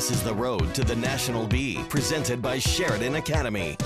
This is the road to the National Bee, presented by Sheridan Academy.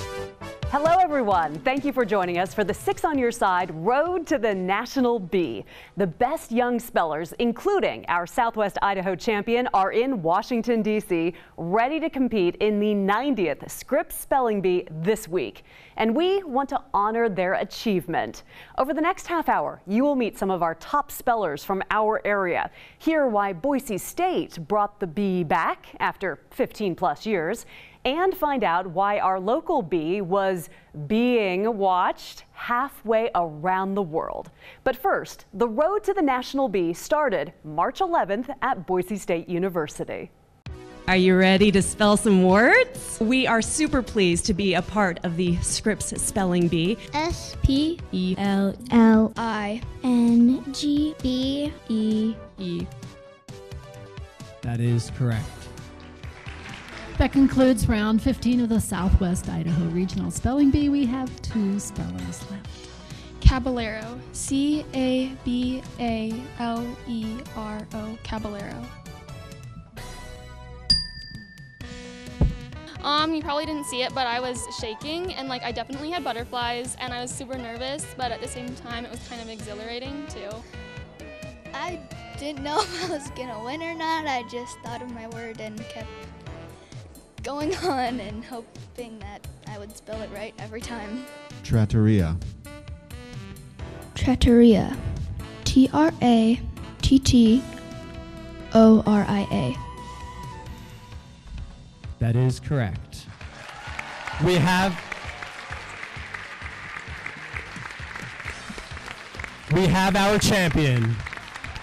Hello everyone, thank you for joining us for the 6 on Your Side Road to the National Bee. The best young spellers, including our Southwest Idaho champion, are in Washington, D.C., ready to compete in the 90th Scripps Spelling Bee this week. And we want to honor their achievement. Over the next half hour, you will meet some of our top spellers from our area, hear why Boise State brought the bee back after 15 plus years, and find out why our local bee was being watched halfway around the world. But first, the road to the National Bee started March 11th at Boise State University. Are you ready to spell some words? We are super pleased to be a part of the Scripps Spelling Bee. S-P-E-L-L-I-N-G-B-E-E. That is correct. That concludes round 15 of the Southwest Idaho Regional Spelling Bee. We have 2 spellers left. Caballero. C-A-B-A-L-E-R-O. Caballero. You probably didn't see it, but I was shaking and I definitely had butterflies and I was super nervous, but at the same time it was kind of exhilarating too. I didn't know if I was gonna win or not. I just thought of my word and kept going on and hoping that I would spell it right every time. Trattoria. Trattoria. T-R-A-T-T-O-R-I-A. That is correct. We have our champion.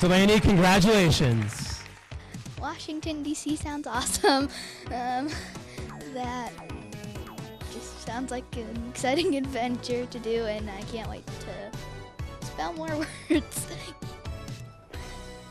Delaney, congratulations. Washington, D.C. sounds awesome. That just sounds like an exciting adventure to do, and I can't wait to spell more words.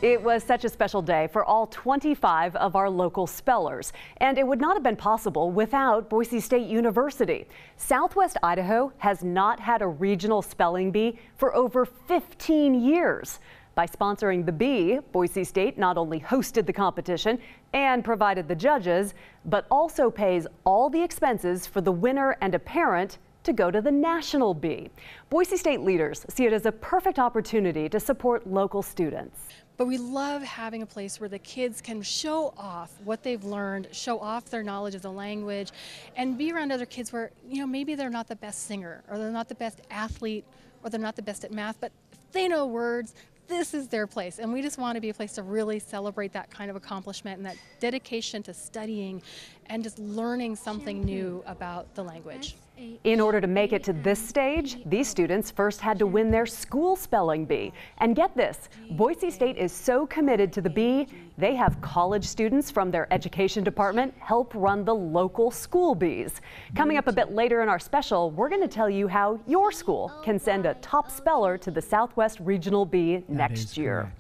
It was such a special day for all 25 of our local spellers, and it would not have been possible without Boise State University. Southwest Idaho has not had a regional spelling bee for over 15 years. By sponsoring the bee, Boise State not only hosted the competition and provided the judges, but also pays all the expenses for the winner and a parent to go to the National Bee. Boise State leaders see it as a perfect opportunity to support local students. But we love having a place where the kids can show off what they've learned, show off their knowledge of the language, and be around other kids where, maybe they're not the best singer, or they're not the best athlete, or they're not the best at math, but if they know words, this is their place. And we just want to be a place to really celebrate that kind of accomplishment and that dedication to studying and just learning something new about the language. In order to make it to this stage, these students first had to win their school spelling bee. And get this, Boise State is so committed to the bee, they have college students from their education department help run the local school bees. Coming up a bit later in our special, we're going to tell you how your school can send a top speller to the Southwest Regional Bee next year. Correct.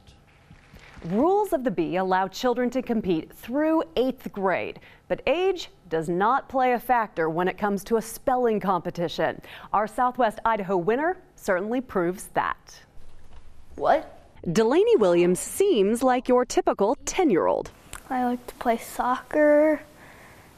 Rules of the bee allow children to compete through 8th grade, but age does not play a factor when it comes to a spelling competition. Our Southwest Idaho winner certainly proves that. What? Delaney Williams seems like your typical 10-year-old. I like to play soccer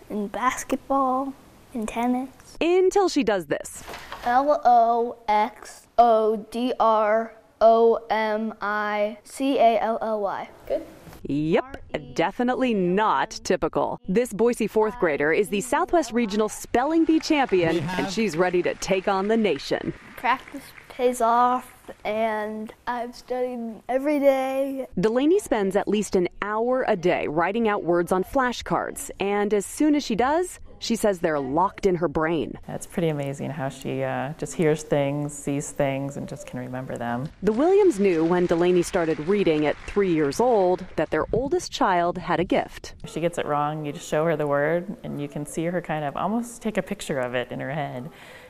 and basketball and tennis. Until she does this. L-O-X-O-D-R-O-M-I-C-A-L-L-Y. Good. Yep, definitely not typical. This Boise 4th grader is the Southwest Regional Spelling Bee champion, and she's ready to take on the nation. Practice pays off, and I've studied every day. Delaney spends at least an hour a day writing out words on flashcards, and as soon as she does, she says they're locked in her brain. It's pretty amazing how she just hears things, sees things, and just can remember them. The Williams knew when Delaney started reading at 3 years old that their oldest child had a gift. If she gets it wrong, you just show her the word, and you can see her kind of almost take a picture of it in her head.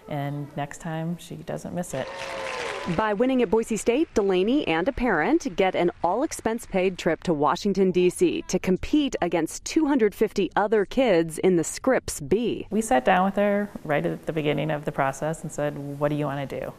And next time, she doesn't miss it. By winning at Boise State, Delaney and a parent get an all-expense-paid trip to Washington, D.C. to compete against 250 other kids in the Scripps Bee. We sat down with her right at the beginning of the process and said, what do you want to do?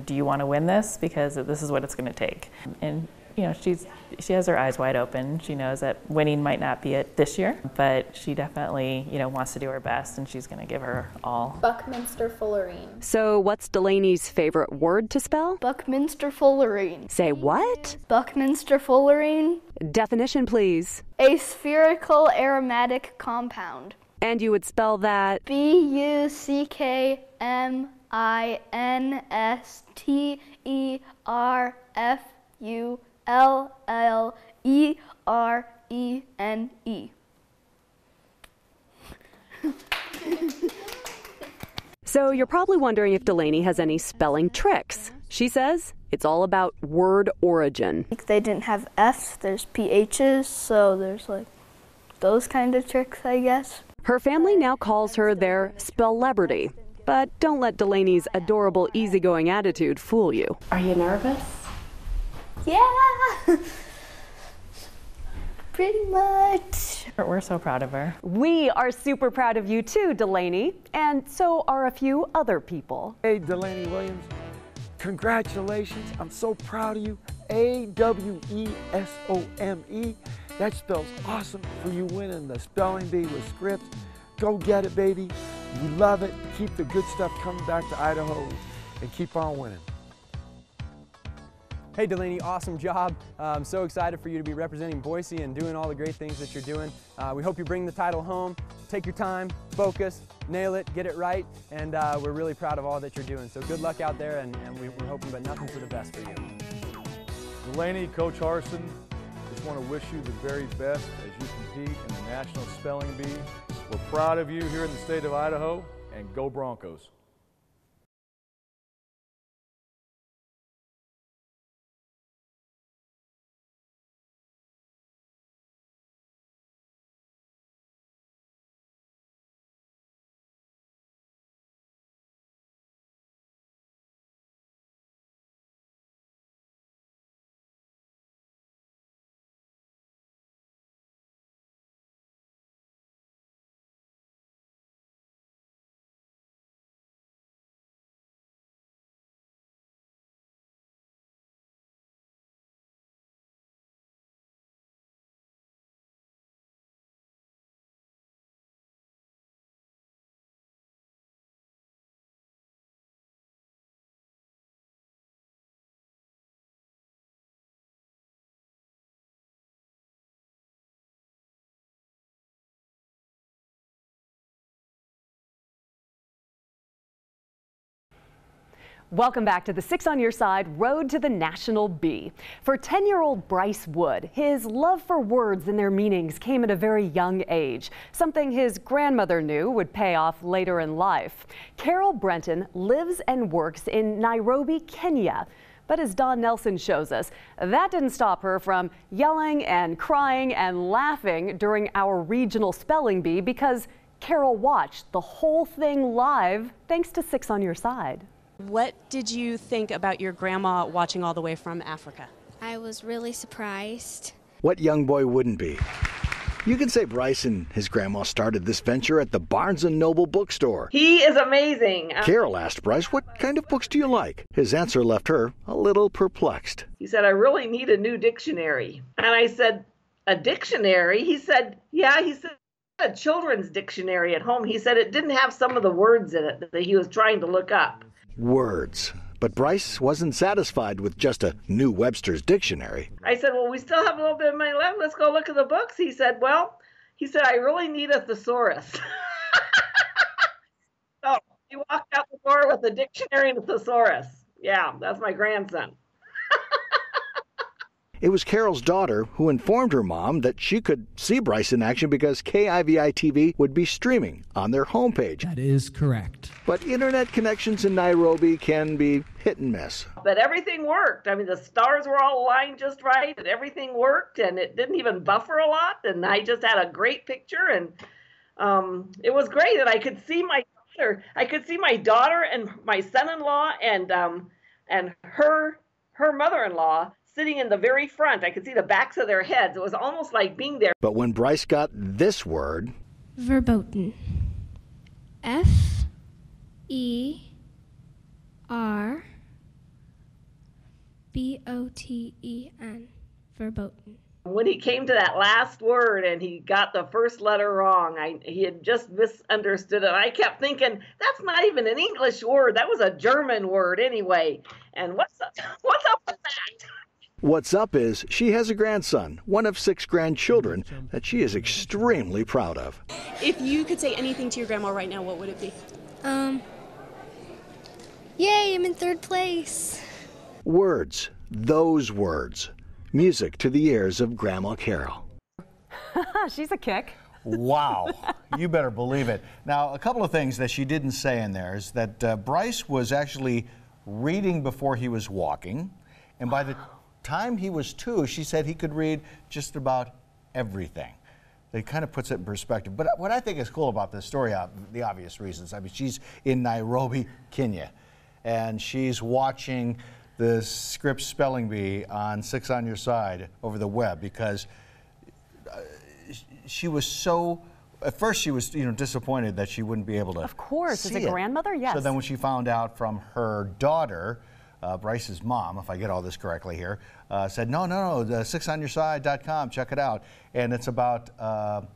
Do you want to win this? Because this is what it's going to take. And she has her eyes wide open. She knows that winning might not be it this year, but she definitely, wants to do her best, and she's going to give her all. Buckminster Fullerene. So what's Delaney's favorite word to spell? Buckminster Fullerene. Say what? Buckminster Fullerene. Definition, please. A spherical aromatic compound. And you would spell that? Buckminsterfullerene. So you're probably wondering if Delaney has any spelling tricks. She says it's all about word origin. They didn't have F's, there's PH's, so there's like those kind of tricks, I guess. Her family now calls her their spell-lebrity. But don't let Delaney's adorable, easygoing attitude fool you. Are you nervous? Yeah! Pretty much. We're so proud of her. We are super proud of you too, Delaney, and so are a few other people. Hey, Delaney Williams, congratulations. I'm so proud of you. A-W-E-S-O-M-E. That spells awesome for you winning the spelling bee with Scripps. Go get it, baby. You love it. Keep the good stuff coming back to Idaho and keep on winning. Hey Delaney, awesome job. I'm so excited for you to be representing Boise and doing all the great things that you're doing. We hope you bring the title home. Take your time, focus, nail it, get it right, and we're really proud of all that you're doing. So good luck out there, and we're hoping but nothing for the best for you. Delaney, Coach Harson, just want to wish you the very best as you compete in the National Spelling Bee. We're proud of you here in the state of Idaho, and go Broncos. Welcome back to the 6 on Your Side Road to the National Bee. For 10-year-old Bryce Wood, his love for words and their meanings came at a very young age, something his grandmother knew would pay off later in life. Carol Brenton lives and works in Nairobi, Kenya. But as Don Nelson shows us, that didn't stop her from yelling and crying and laughing during our regional spelling bee because Carol watched the whole thing live thanks to 6 on Your Side. What did you think about your grandma watching all the way from Africa? I was really surprised. What young boy wouldn't be? You can say Bryce and his grandma started this venture at the Barnes & Noble bookstore. He is amazing. Carol asked Bryce, what kind of books do you like? His answer left her a little perplexed. He said, I really need a new dictionary. And I said, a dictionary? He said, yeah, he said, a children's dictionary at home. He said it didn't have some of the words in it that he was trying to look up. Words. But Bryce wasn't satisfied with just a new Webster's dictionary. I said, well, we still have a little bit of money left. Let's go look at the books. He said, I really need a thesaurus. So he walked out the door with a dictionary and a thesaurus. Yeah, that's my grandson. It was Carol's daughter who informed her mom that she could see Bryce in action because KIVI-TV would be streaming on their homepage. That is correct. But internet connections in Nairobi can be hit and miss. But everything worked. I mean, the stars were all aligned just right, and everything worked, and it didn't even buffer a lot, and I just had a great picture, and it was great, and I could see my daughter. I could see my daughter and my son-in-law and her mother-in-law sitting in the very front. I could see the backs of their heads. It was almost like being there. But when Bryce got this word... Verboten. F-E-R-B-O-T-E-N. Verboten. When he came to that last word and he got the first letter wrong, he had just misunderstood it. I kept thinking, that's not even an English word. That was a German word anyway. And what's up with that? What's up is she has a grandson, one of 6 grandchildren, that she is extremely proud of. If you could say anything to your grandma right now, what would it be? Yay, I'm in 3rd place. Words, those words. Music to the ears of Grandma Carol. She's a kick. Wow, you better believe it. Now, a couple of things that she didn't say in there is that Bryce was actually reading before he was walking, and by the time he was 2, she said he could read just about everything. It kind of puts it in perspective. But what I think is cool about this story, the obvious reasons, I mean, she's in Nairobi, Kenya, and she's watching the Scripps Spelling Bee on 6 on Your Side over the web, because she was so, at first she was disappointed that she wouldn't be able to Of course, see as a grandmother, yes. So then when she found out from her daughter, Bryce's mom, if I get all this correctly here, said, no, the 6onyourside.com, check it out. And it's about an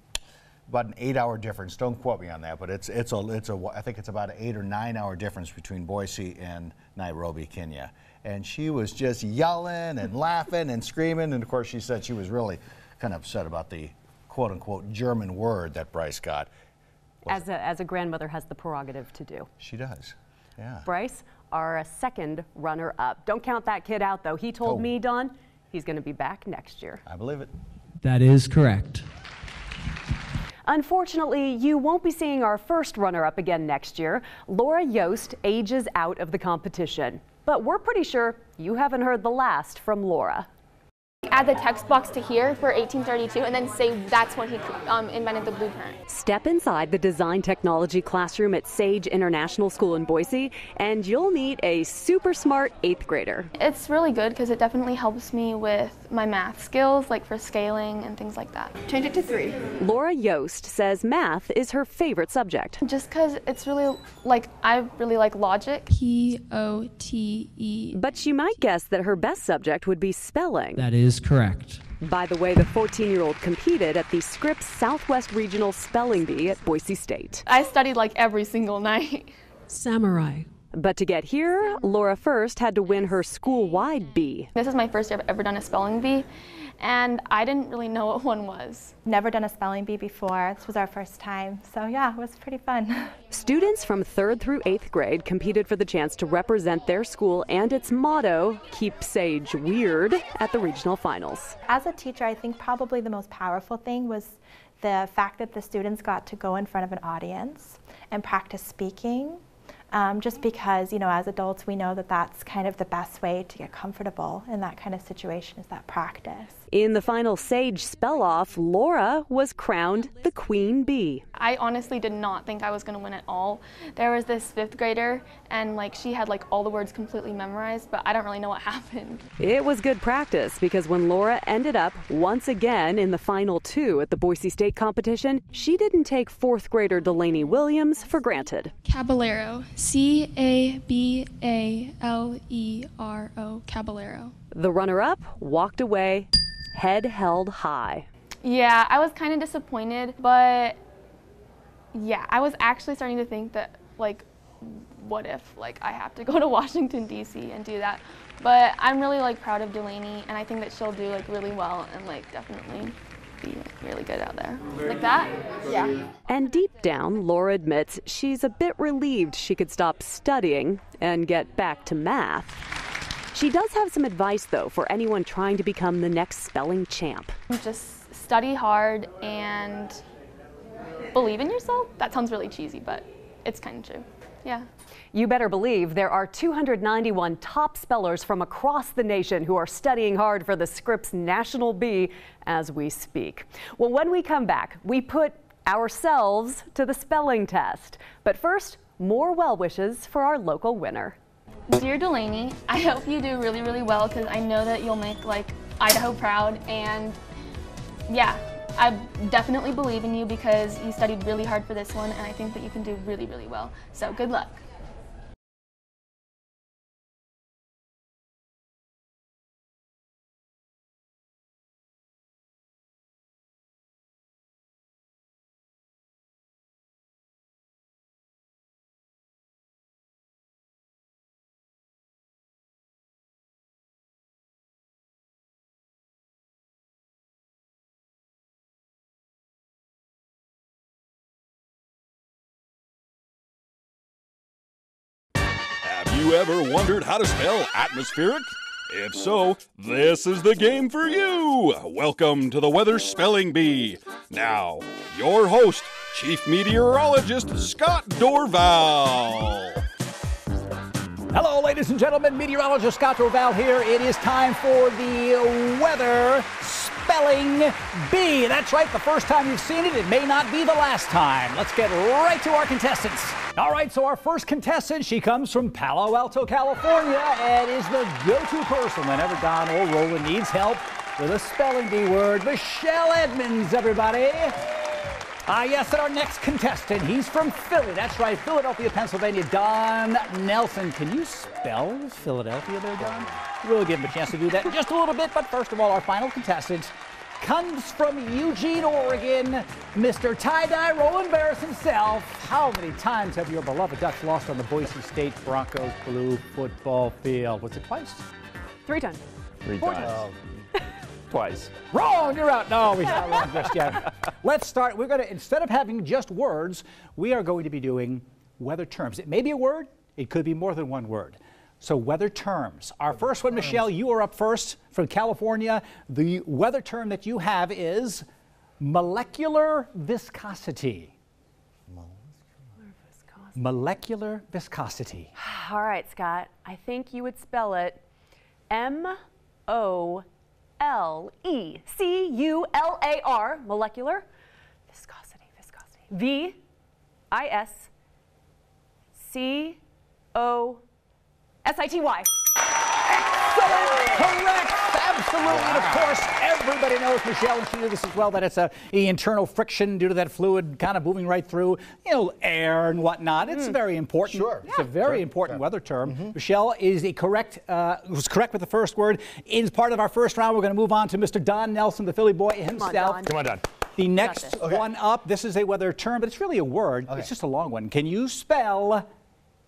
8-hour difference. Don't quote me on that, but I think it's about an 8 or 9 hour difference between Boise and Nairobi, Kenya. And she was just yelling and laughing and screaming. And of course, she said she was really kind of upset about the quote unquote German word that Bryce got. As a grandmother has the prerogative to do. She does, yeah. Bryce, our 2nd runner-up. Don't count that kid out, though. He told me, Don, he's going to be back next year. I believe it. That is correct. Unfortunately, you won't be seeing our 1st runner-up again next year. Laura Yost ages out of the competition. But we're pretty sure you haven't heard the last from Laura. Add the text box to here for 1832 and then say that's when he invented the blueprint. Step inside the design technology classroom at Sage International School in Boise, and you'll meet a super smart 8th grader. It's really good because it definitely helps me with my math skills, like for scaling and things like that. Change it to 3. Laura Yost says math is her favorite subject. Just because it's really, I really like logic. P-O-T-E. But you might guess that her best subject would be spelling. That is correct. By the way, the 14-year-old competed at the Scripps Southwest Regional Spelling Bee at Boise State. I studied every single night. Samurai. But to get here, Laura first had to win her school-wide bee. This is my first year I've ever done a spelling bee, and I didn't really know what one was. Never done a spelling bee before. This was our first time, so yeah, it was pretty fun. Students from 3rd through 8th grade competed for the chance to represent their school and its motto, Keep Sage Weird, at the regional finals. As a teacher, I think probably the most powerful thing was the fact that the students got to go in front of an audience and practice speaking. Just because, as adults, we know that that's kind of the best way to get comfortable in that kind of situation, is that practice. In the final Sage spell-off, Laura was crowned the Queen Bee. I honestly did not think I was going to win at all. There was this 5th grader, and she had all the words completely memorized, but I don't really know what happened. It was good practice, because when Laura ended up once again in the final 2 at the Boise State competition, she didn't take 4th grader Delaney Williams for granted. Caballero. C-A-B-A-L-E-R-O. Caballero. The runner-up walked away, head held high. Yeah, I was kind of disappointed, but yeah, I was actually starting to think that, what if, I have to go to Washington, D.C. and do that. But I'm really, proud of Delaney, and I think that she'll do, really well and, definitely be really good out there. Like that? Yeah. And deep down, Laura admits she's a bit relieved she could stop studying and get back to math. She does have some advice, though, for anyone trying to become the next spelling champ. Just study hard and believe in yourself. That sounds really cheesy, but it's kind of true. Yeah. You better believe there are 291 top spellers from across the nation who are studying hard for the Scripps National Bee as we speak. Well, when we come back, we put ourselves to the spelling test. But first, more well wishes for our local winner. Dear Delaney, I hope you do really, really well, because I know that you'll make Idaho proud, and yeah, I definitely believe in you because you studied really hard for this one, and I think that you can do really, really well. So good luck. you ever wondered how to spell atmospheric? If so, this is the game for you. Welcome to the Weather Spelling Bee. Now, your host, Chief Meteorologist Scott Dorval. Hello, ladies and gentlemen. Meteorologist Scott Dorval here. It is time for the Weather Spelling Bee. That's right, the first time you've seen it, it may not be the last time. Let's get right to our contestants. All right, so our first contestant, she comes from Palo Alto, California, and is the go-to person whenever Don or Roland needs help with a spelling bee word. Michelle Edmonds, everybody. Yes, and our next contestant, he's from Philly. That's right, Philadelphia, Pennsylvania, Don Nelson. Can you spell Philadelphia there, Don? We'll give him a chance to do that in just a little bit, but first of all, our final contestant comes from Eugene, Oregon, Mr. Tie-Dye Roland Barris himself. How many times have your beloved Ducks lost on the Boise State Broncos blue football field? Was it twice? 3 times. 3 4 times. Twice. Wrong, you're out. No, we're not wrong just yet. Let's start. We're going to, instead of having just words, we are going to be doing weather terms. It may be a word. It could be more than one word. So weather terms. Our first one, Michelle, you are up first from California. The weather term that you have is molecular viscosity. Molecular viscosity. All right, Scott. I think you would spell it M-O-L-E-C-U-L-A-R, molecular viscosity, V-I-S-C-O-S-I-T-Y. Excellent! Correct! Absolutely. And of course, everybody knows, Michelle, and she knew this as well, that it's the internal friction due to that fluid kind of moving right through, air and whatnot. It's very important. Sure. It's a very important weather term. Michelle is was correct with the first word. As part of our first round, we're going to move on to Mr. Don Nelson, the Philly boy himself. Come on, Don. The next one up, this is a weather term, but it's really a word. It's just a long one. Can you spell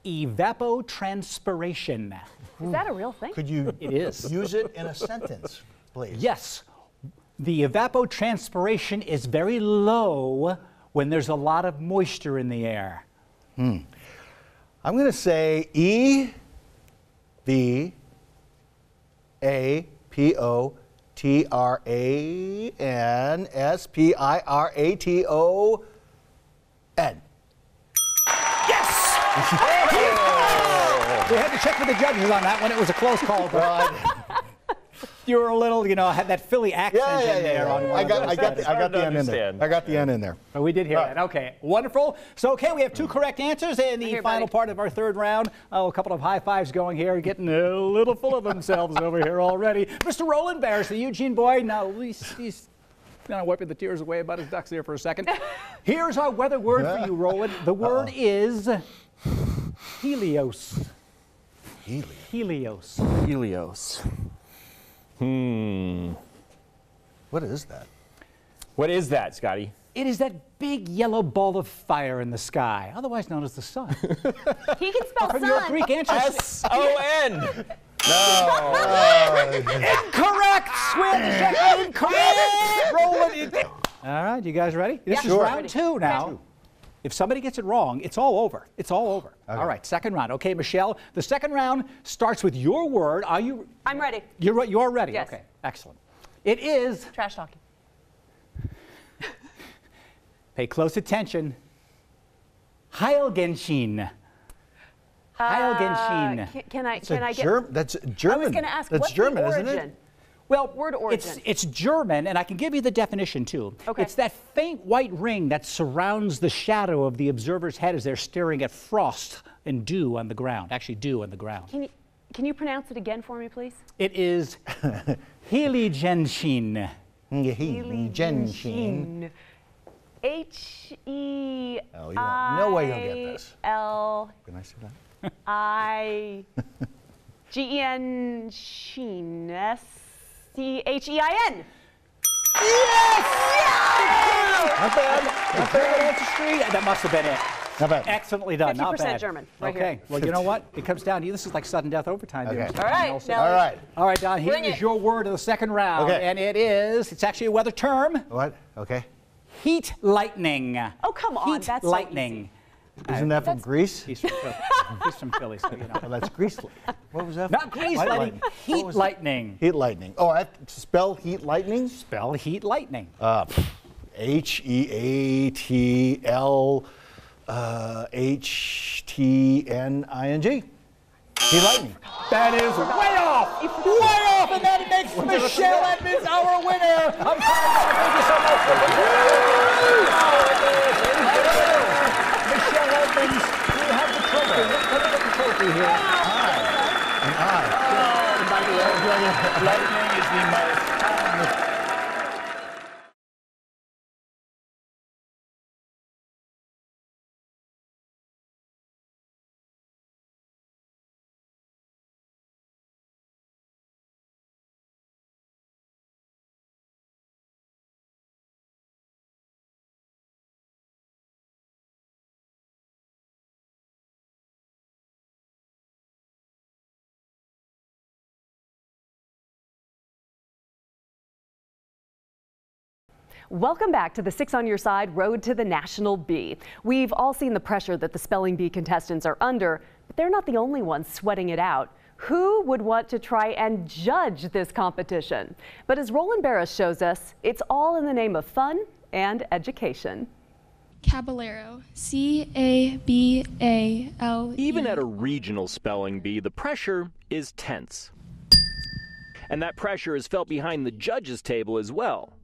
evapotranspiration? Is that a real thing? Could you It is. use it in a sentence, please? Yes. The evapotranspiration is very low when there's a lot of moisture in the air. I'm going to say E-V-A-P-O-T-R-A-N-S-P-I-R-A-T-O-N. Yes! We had to check with the judges on that one. It was a close call. You were a little, had that Philly accent in there. I got the N in there. I got the N in there. But we did hear that. Okay, wonderful. So, okay, we have 2 correct answers in the final part of our third round. Oh, a couple of high fives going here, getting a little full of themselves over here already. Mr. Roland Barris, the Eugene boy. Now, he's kind of wiping the tears away about his Ducks here for a second. Here's our weather word for you, Roland. The word is Helios. Helios. Helios. What is that? What is that, Scotty? It is that big yellow ball of fire in the sky, otherwise known as the sun. He can spell From sun. your Greek ancestors. S-O-N. No. Incorrect. Switch. Incorrect. Roland. All right, you guys ready? This is round 2 now. Okay. If somebody gets it wrong, it's all over. It's all over. Okay. All right, second round. Okay, Michelle, the second round starts with your word. Are you? I'm ready. You're ready? Yes. Okay, excellent. It is. Trash talking. Pay close attention. Heilgenshin. Heilgenshin. Can I get? That's German. I was going to ask, that's what's German, the origin? isn't it? Well, word origin. It's German, and I can give you the definition too. Okay. It's that faint white ring that surrounds the shadow of the observer's head as they're staring at frost and dew on the ground. Actually, dew on the ground. Can you pronounce it again for me, please? It is Heilgenshin. Heilgenshin. H-E-I-L. No way you'll get this. Can I say that? I-G-E-N Sheen. S-C-H-E-I-N. Yes! Not bad. Not bad. That must have been it. Not bad. Excellently done. Not bad. 50% German. Right okay. Here. Well, you know what? It comes down to you. This is like sudden death overtime. Okay. All right. All right. All right, Don. Here is your word of the second round. Okay. And it's actually a weather term. What? Okay. Heat lightning. Oh, come on. Heat That's lightning. So Isn't that from Greece? He's from Philly. He's from Philly, so you know. Oh, that's Grease. What was that? Not Grease lightning. Heat lightning. Heat lightning. Oh, I have to spell heat lightning? Spell heat lightning. H-E-A-T-L-H-T-N-I-N-G. Heat lightning. That is way off! Way off! And that makes Michelle Edmonds our winner! I'm sorry, thank you so much for Michelle Edmonds, we have the trophy. Let me get the trophy here. An eye. Lightning is the most... Welcome back to the 6 on Your Side Road to the National Bee. We've all seen the pressure that the spelling bee contestants are under, but they're not the only ones sweating it out. Who would want to try and judge this competition? But as Roland Barris shows us, it's all in the name of fun and education. Caballero. C-A-B-A-L-E. Even at a regional spelling bee, the pressure is tense. And that pressure is felt behind the judges' table as well.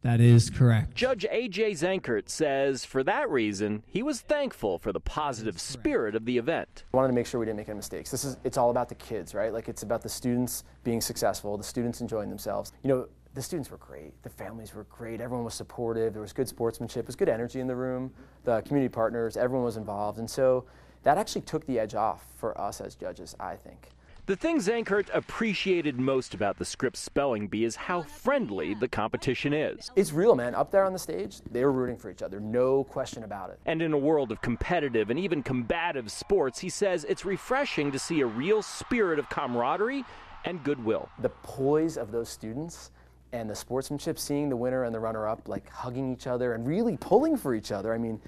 That is correct. Judge A.J. Zankert says for that reason, he was thankful for the positive spirit of the event. I wanted to make sure we didn't make any mistakes. It's all about the kids, right? Like, it's about the students being successful, the students enjoying themselves. You know, the students were great, the families were great, everyone was supportive, there was good sportsmanship, there was good energy in the room, the community partners, everyone was involved, and so that actually took the edge off for us as judges, I think. The thing Zankert appreciated most about the Scripps Spelling Bee is how friendly the competition is. It's real, man. Up there on the stage, they were rooting for each other, no question about it. And in a world of competitive and even combative sports, he says it's refreshing to see a real spirit of camaraderie and goodwill. The poise of those students and the sportsmanship, seeing the winner and the runner-up like hugging each other and really pulling for each other. I mean,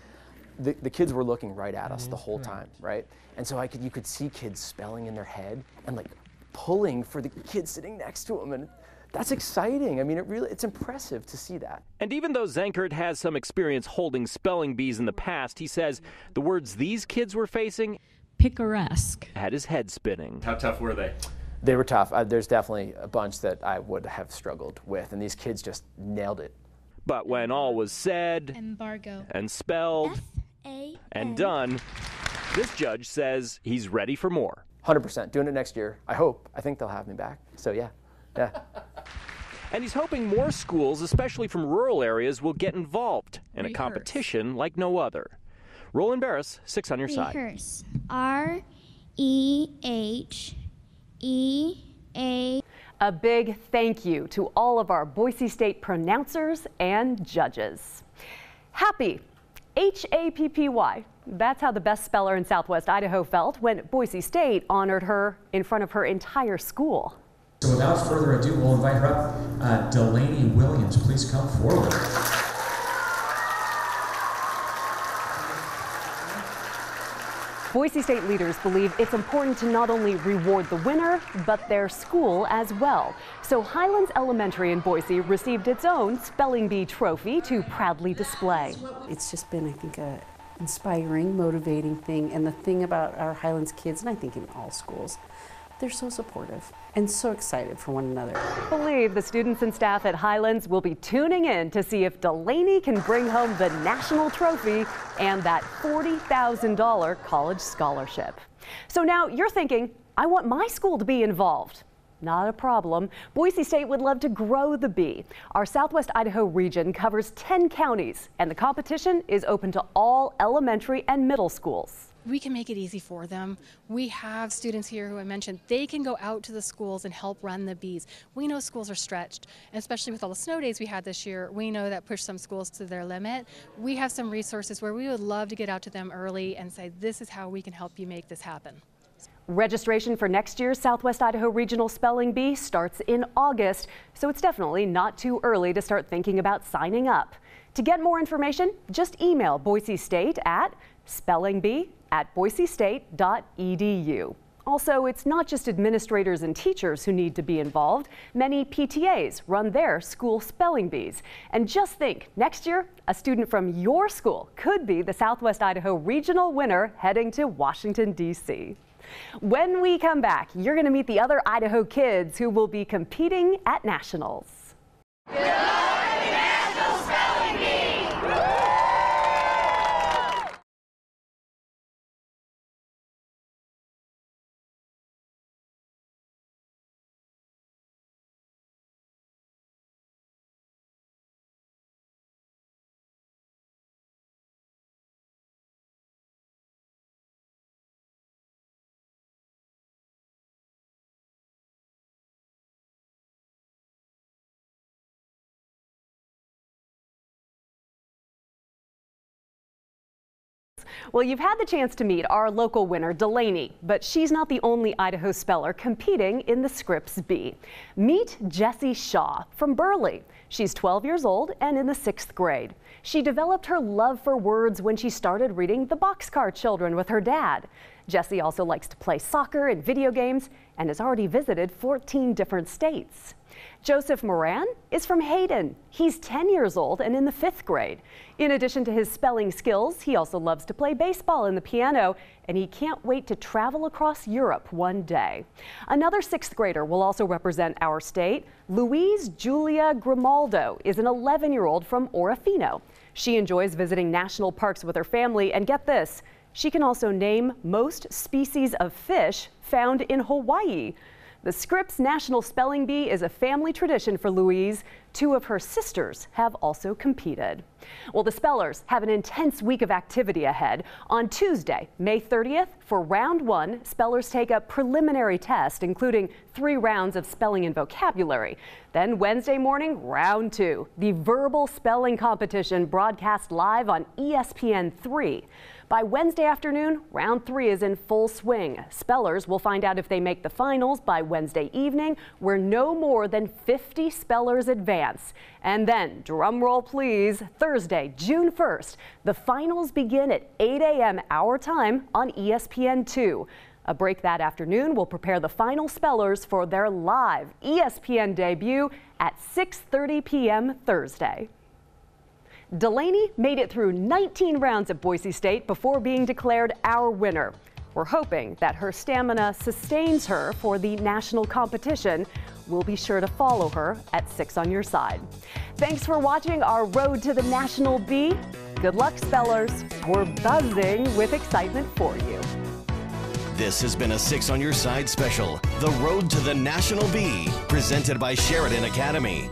the kids were looking right at us the whole time, right? And so you could see kids spelling in their head and like pulling for the kids sitting next to them, and that's exciting. I mean, it's impressive to see that. And even though Zankert has some experience holding spelling bees in the past, he says the words these kids were facing, picaresque, had his head spinning. How tough were they? They were tough. There's definitely a bunch that I would have struggled with, and these kids just nailed it. But when all was said, embargo, and spelled, and done, this judge says he's ready for more. 100%. Doing it next year. I hope. I think they'll have me back. So yeah. And he's hoping more schools, especially from rural areas, will get involved in a competition like no other. Roland Barris, 6 on Your Side. Rehearse. R-E-H-E-A. A big thank you to all of our Boise State pronouncers and judges. Happy. H-A-P-P-Y. That's how the best speller in Southwest Idaho felt when Boise State honored her in front of her entire school. So without further ado, we'll invite her up. Delaney Williams, please come forward. Boise State leaders believe it's important to not only reward the winner, but their school as well. So Highlands Elementary in Boise received its own Spelling Bee trophy to proudly display. It's just been, I think, a inspiring, motivating thing. And the thing about our Highlands kids, and I think in all schools, they're so supportive and so excited for one another. I believe the students and staff at Highlands will be tuning in to see if Delaney can bring home the national trophy and that $40,000 college scholarship. So now you're thinking, I want my school to be involved. Not a problem. Boise State would love to grow the bee. Our Southwest Idaho region covers 10 counties, and the competition is open to all elementary and middle schools. We can make it easy for them. We have students here who I mentioned, they can go out to the schools and help run the bees. We know schools are stretched, and especially with all the snow days we had this year, we know that pushed some schools to their limit. We have some resources where we would love to get out to them early and say, this is how we can help you make this happen. Registration for next year's Southwest Idaho Regional Spelling Bee starts in August, so it's definitely not too early to start thinking about signing up. To get more information, just email Boise State at spellingbee@boisestate.edu. Also, it's not just administrators and teachers who need to be involved. Many PTAs run their school spelling bees. And just think, next year, a student from your school could be the Southwest Idaho regional winner heading to Washington, D.C. When we come back, you're going to meet the other Idaho kids who will be competing at nationals. National Spelling Bee! Well, you've had the chance to meet our local winner, Delaney, but she's not the only Idaho speller competing in the Scripps Bee. Meet Jessie Shaw from Burley. She's 12 years old and in the 6th grade. She developed her love for words when she started reading The Boxcar Children with her dad. Jessie also likes to play soccer and video games and has already visited 14 different states. Joseph Moran is from Hayden. He's 10 years old and in the 5th grade. In addition to his spelling skills, he also loves to play baseball and the piano, and he can't wait to travel across Europe one day. Another 6th grader will also represent our state. Louise Julia Grimaldo is an 11-year-old from Orofino. She enjoys visiting national parks with her family, and get this, she can also name most species of fish found in Hawaii. The Scripps National Spelling Bee is a family tradition for Louise. 2 of her sisters have also competed. Well, the spellers have an intense week of activity ahead. On Tuesday, May 30th, for round 1, spellers take a preliminary test, including 3 rounds of spelling and vocabulary. Then Wednesday morning, round 2, the verbal spelling competition broadcast live on ESPN3. By Wednesday afternoon, round 3 is in full swing. Spellers will find out if they make the finals by Wednesday evening, where no more than 50 spellers advance. And then, drum roll please, Thursday, June 1st, the finals begin at 8 a.m. our time on ESPN2. A break that afternoon will prepare the final spellers for their live ESPN debut at 6:30 p.m. Thursday. Delaney made it through 19 rounds at Boise State before being declared our winner. We're hoping that her stamina sustains her for the national competition. We'll be sure to follow her at 6 on Your Side. Thanks for watching our Road to the National Bee. Good luck, spellers. We're buzzing with excitement for you. This has been a 6 on Your Side special, The Road to the National Bee, presented by Sheridan Academy.